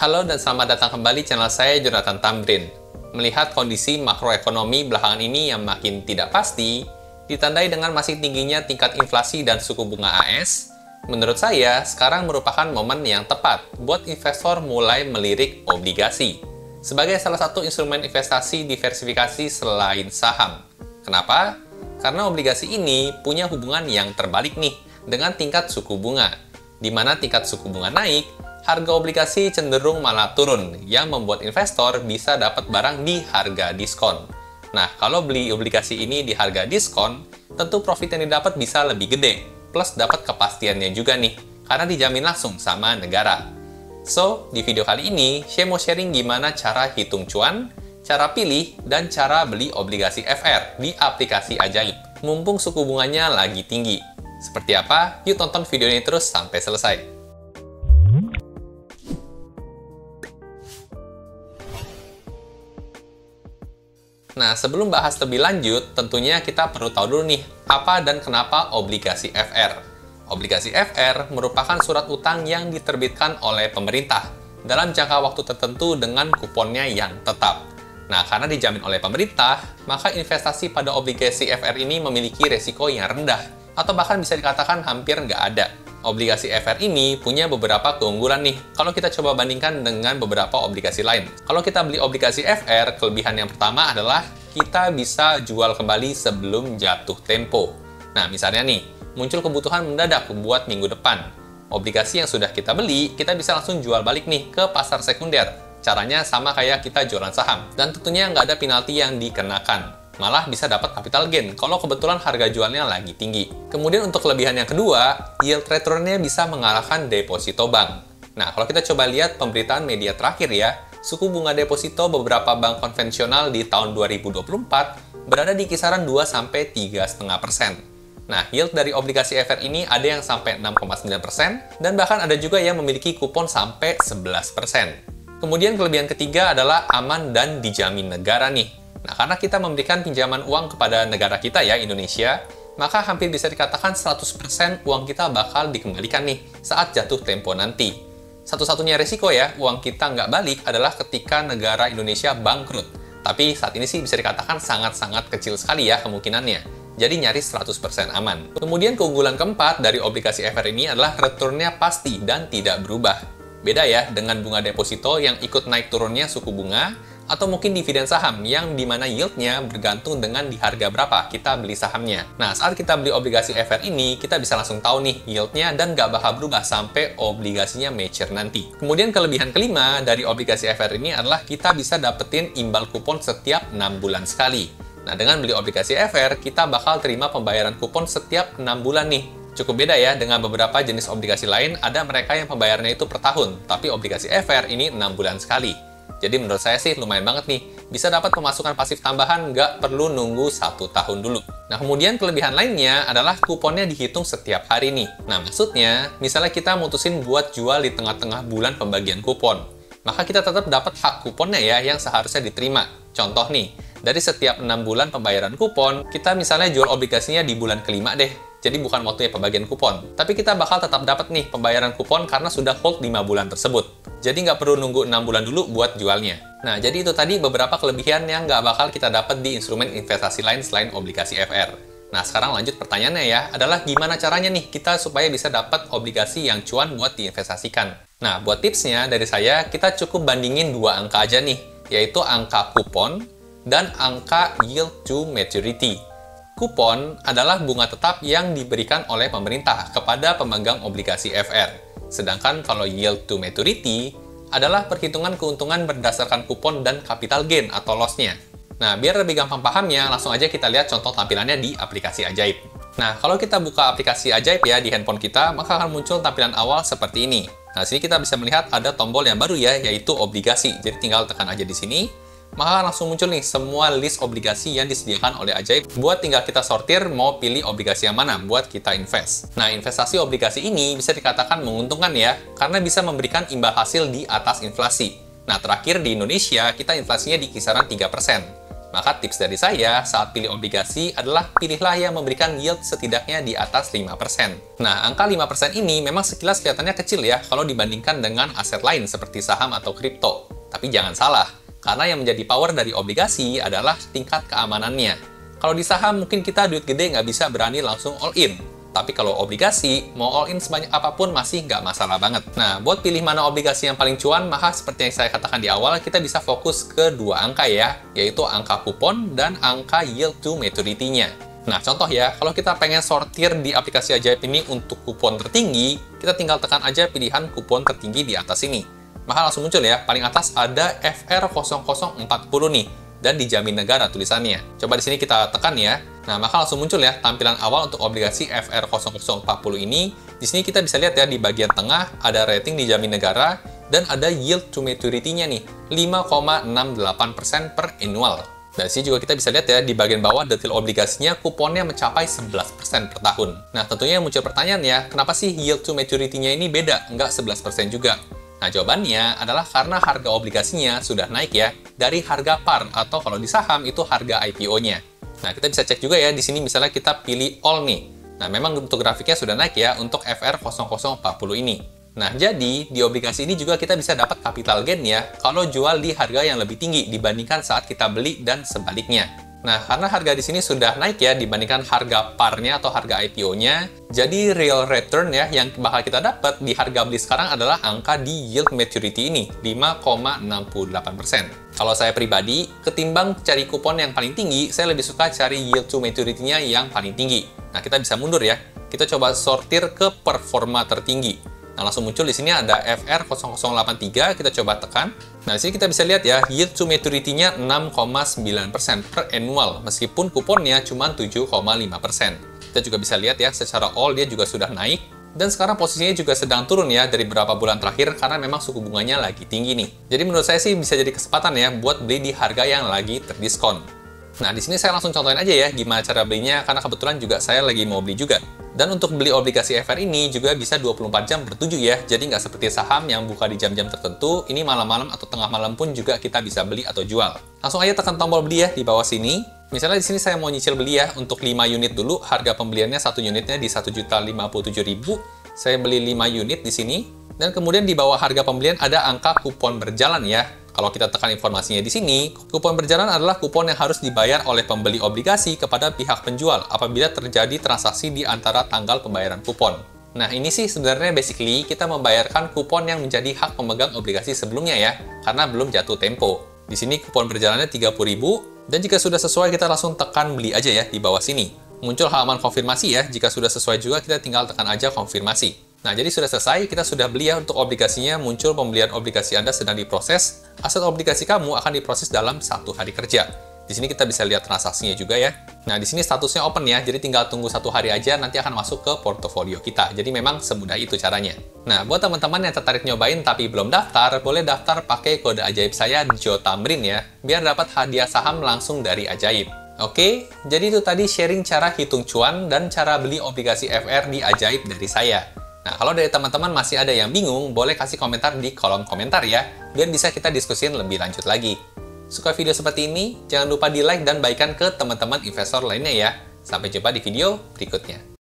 Halo dan selamat datang kembali channel saya Jonathan Tamrin. Melihat kondisi makroekonomi belakangan ini yang makin tidak pasti, ditandai dengan masih tingginya tingkat inflasi dan suku bunga AS, menurut saya sekarang merupakan momen yang tepat buat investor mulai melirik obligasi sebagai salah satu instrumen investasi diversifikasi selain saham. Kenapa? Karena obligasi ini punya hubungan yang terbalik nih dengan tingkat suku bunga, di mana tingkat suku bunga naik, harga obligasi cenderung malah turun, yang membuat investor bisa dapat barang di harga diskon. Nah, kalau beli obligasi ini di harga diskon, tentu profit yang didapat bisa lebih gede, plus dapat kepastiannya juga nih, karena dijamin langsung sama negara. So, di video kali ini, saya mau sharing gimana cara hitung cuan, cara pilih, dan cara beli obligasi FR di aplikasi Ajaib, mumpung suku bunganya lagi tinggi. Seperti apa? Yuk tonton video ini terus sampai selesai. Nah, sebelum bahas lebih lanjut, tentunya kita perlu tahu dulu nih, apa dan kenapa obligasi FR. Obligasi FR merupakan surat utang yang diterbitkan oleh pemerintah dalam jangka waktu tertentu dengan kuponnya yang tetap. Nah, karena dijamin oleh pemerintah, maka investasi pada obligasi FR ini memiliki resiko yang rendah, atau bahkan bisa dikatakan hampir nggak ada. Obligasi FR ini punya beberapa keunggulan nih, kalau kita coba bandingkan dengan beberapa obligasi lain. Kalau kita beli obligasi FR, kelebihan yang pertama adalah kita bisa jual kembali sebelum jatuh tempo. Nah, misalnya nih, muncul kebutuhan mendadak buat minggu depan. Obligasi yang sudah kita beli, kita bisa langsung jual balik nih ke pasar sekunder. Caranya sama kayak kita jualan saham, dan tentunya nggak ada penalti yang dikenakan. Malah bisa dapat capital gain kalau kebetulan harga jualnya lagi tinggi. Kemudian untuk kelebihan yang kedua, yield return-nya bisa mengalahkan deposito bank. Nah, kalau kita coba lihat pemberitaan media terakhir ya, suku bunga deposito beberapa bank konvensional di tahun 2024 berada di kisaran 2-3,5%. Nah, yield dari obligasi FR ini ada yang sampai 6,9%, dan bahkan ada juga yang memiliki kupon sampai 11%. Kemudian kelebihan ketiga adalah aman dan dijamin negara nih. Nah, karena kita memberikan pinjaman uang kepada negara kita ya, Indonesia, maka hampir bisa dikatakan 100% uang kita bakal dikembalikan nih saat jatuh tempo nanti. Satu-satunya resiko ya, uang kita nggak balik adalah ketika negara Indonesia bangkrut. Tapi saat ini sih bisa dikatakan sangat-sangat kecil sekali ya kemungkinannya. Jadi nyaris 100% aman. Kemudian keunggulan keempat dari obligasi FR ini adalah return-nya pasti dan tidak berubah. Beda ya dengan bunga deposito yang ikut naik turunnya suku bunga, atau mungkin dividen saham yang dimana yield-nya bergantung dengan di harga berapa kita beli sahamnya. Nah, saat kita beli obligasi FR ini, kita bisa langsung tahu nih yield-nya dan nggak bakal berubah sampai obligasinya mature nanti. Kemudian kelebihan kelima dari obligasi FR ini adalah kita bisa dapetin imbal kupon setiap 6 bulan sekali. Nah, dengan beli obligasi FR, kita bakal terima pembayaran kupon setiap 6 bulan nih. Cukup beda ya dengan beberapa jenis obligasi lain, ada mereka yang pembayarannya itu per tahun, tapi obligasi FR ini 6 bulan sekali. Jadi menurut saya sih lumayan banget nih, bisa dapat pemasukan pasif tambahan nggak perlu nunggu 1 tahun dulu. Nah, kemudian kelebihan lainnya adalah kuponnya dihitung setiap hari nih. Nah, maksudnya, misalnya kita mutusin buat jual di tengah-tengah bulan pembagian kupon, maka kita tetap dapat hak kuponnya ya yang seharusnya diterima. Contoh nih, dari setiap 6 bulan pembayaran kupon, kita misalnya jual obligasinya di bulan kelima deh. Jadi bukan waktunya pembagian kupon. Tapi kita bakal tetap dapat nih pembayaran kupon karena sudah hold 5 bulan tersebut. Jadi nggak perlu nunggu 6 bulan dulu buat jualnya. Nah, jadi itu tadi beberapa kelebihan yang nggak bakal kita dapat di instrumen investasi lain selain obligasi FR. Nah, sekarang lanjut pertanyaannya ya, adalah gimana caranya nih kita supaya bisa dapat obligasi yang cuan buat diinvestasikan. Nah, buat tipsnya dari saya, kita cukup bandingin 2 angka aja nih, yaitu angka kupon dan angka yield to maturity. Kupon adalah bunga tetap yang diberikan oleh pemerintah kepada pemegang obligasi FR. Sedangkan kalau yield to maturity adalah perhitungan keuntungan berdasarkan kupon dan capital gain atau loss-nya. Nah, biar lebih gampang pahamnya, langsung aja kita lihat contoh tampilannya di aplikasi Ajaib. Nah, kalau kita buka aplikasi Ajaib ya di handphone kita, maka akan muncul tampilan awal seperti ini. Nah, sini kita bisa melihat ada tombol yang baru ya, yaitu obligasi. Jadi tinggal tekan aja di sini, maka langsung muncul nih semua list obligasi yang disediakan oleh Ajaib. Buat tinggal kita sortir mau pilih obligasi yang mana buat kita invest. Nah, investasi obligasi ini bisa dikatakan menguntungkan ya, karena bisa memberikan imbal hasil di atas inflasi. Nah, terakhir di Indonesia, kita inflasinya di kisaran 3%. Maka tips dari saya saat pilih obligasi adalah pilihlah yang memberikan yield setidaknya di atas 5%. Nah, angka 5% ini memang sekilas kelihatannya kecil ya kalau dibandingkan dengan aset lain seperti saham atau kripto. Tapi jangan salah, karena yang menjadi power dari obligasi adalah tingkat keamanannya. Kalau di saham mungkin kita duit gede nggak bisa berani langsung all in. Tapi kalau obligasi, mau all in sebanyak apapun masih nggak masalah banget. Nah, buat pilih mana obligasi yang paling cuan, maka seperti yang saya katakan di awal, kita bisa fokus ke dua angka ya, yaitu angka kupon dan angka yield to maturity-nya. Nah, contoh ya, kalau kita pengen sortir di aplikasi Ajaib ini untuk kupon tertinggi, kita tinggal tekan aja pilihan kupon tertinggi di atas ini. Maka langsung muncul ya, paling atas ada FR0040 nih, dan dijamin negara tulisannya. Coba di sini kita tekan ya. Nah, maka langsung muncul ya tampilan awal untuk obligasi FR0040 ini. Di sini kita bisa lihat ya di bagian tengah ada rating dijamin negara dan ada yield to maturity-nya nih, 5,68% per annual. Dari sini juga kita bisa lihat ya di bagian bawah detail obligasinya kuponnya mencapai 11% per tahun. Nah, tentunya muncul pertanyaan ya, kenapa sih yield to maturity-nya ini beda, nggak 11% juga? Nah, jawabannya adalah karena harga obligasinya sudah naik ya, dari harga par, atau kalau di saham itu harga IPO-nya. Nah, kita bisa cek juga ya, di sini misalnya kita pilih all nih. Nah, memang bentuk grafiknya sudah naik ya untuk FR0040 ini. Nah, jadi di obligasi ini juga kita bisa dapat capital gain ya, kalau jual di harga yang lebih tinggi dibandingkan saat kita beli dan sebaliknya. Nah, karena harga di sini sudah naik ya dibandingkan harga parnya atau harga IPO-nya, jadi real return ya yang bakal kita dapat di harga beli sekarang adalah angka di yield maturity ini, 5,68%. Kalau saya pribadi, ketimbang cari kupon yang paling tinggi, saya lebih suka cari yield to maturity-nya yang paling tinggi. Nah, kita bisa mundur ya. Kita coba sortir ke performa tertinggi. Nah, langsung muncul di sini ada FR0083, kita coba tekan. Nah, di sini kita bisa lihat ya, yield to maturity-nya 6,9% per annual, meskipun kuponnya cuma 7,5%. Kita juga bisa lihat ya, secara all dia juga sudah naik, dan sekarang posisinya juga sedang turun ya dari beberapa bulan terakhir karena memang suku bunganya lagi tinggi nih. Jadi menurut saya sih bisa jadi kesempatan ya buat beli di harga yang lagi terdiskon. Nah, di sini saya langsung contohin aja ya gimana cara belinya, karena kebetulan juga saya lagi mau beli juga. Dan untuk beli obligasi FR ini juga bisa 24 jam bertujuh ya, jadi nggak seperti saham yang buka di jam-jam tertentu, ini malam-malam atau tengah malam pun juga kita bisa beli atau jual. Langsung aja tekan tombol beli ya di bawah sini. Misalnya di sini saya mau nyicil beli ya, untuk 5 unit dulu, harga pembeliannya 1 unitnya di 1.057.000. Saya beli 5 unit di sini, dan kemudian di bawah harga pembelian ada angka kupon berjalan ya. Kalau kita tekan informasinya di sini, kupon berjalan adalah kupon yang harus dibayar oleh pembeli obligasi kepada pihak penjual apabila terjadi transaksi di antara tanggal pembayaran kupon. Nah, ini sih sebenarnya basically kita membayarkan kupon yang menjadi hak pemegang obligasi sebelumnya ya, karena belum jatuh tempo. Di sini kupon berjalannya 30.000, dan jika sudah sesuai kita langsung tekan beli aja ya di bawah sini. Muncul halaman konfirmasi ya, jika sudah sesuai juga kita tinggal tekan aja konfirmasi. Nah, jadi sudah selesai, kita sudah beli ya untuk obligasinya, muncul pembelian obligasi Anda sedang diproses, aset obligasi kamu akan diproses dalam 1 hari kerja. Di sini kita bisa lihat transaksinya juga ya. Nah, di sini statusnya open ya, jadi tinggal tunggu 1 hari aja, nanti akan masuk ke portofolio kita. Jadi memang semudah itu caranya. Nah, buat teman-teman yang tertarik nyobain tapi belum daftar, boleh daftar pakai kode ajaib saya, Jotamrin ya, biar dapat hadiah saham langsung dari Ajaib. Oke, jadi itu tadi sharing cara hitung cuan dan cara beli obligasi FR di Ajaib dari saya. Nah, kalau dari teman-teman masih ada yang bingung, boleh kasih komentar di kolom komentar ya, biar bisa kita diskusin lebih lanjut lagi. Suka video seperti ini? Jangan lupa di like dan bagikan ke teman-teman investor lainnya ya. Sampai jumpa di video berikutnya.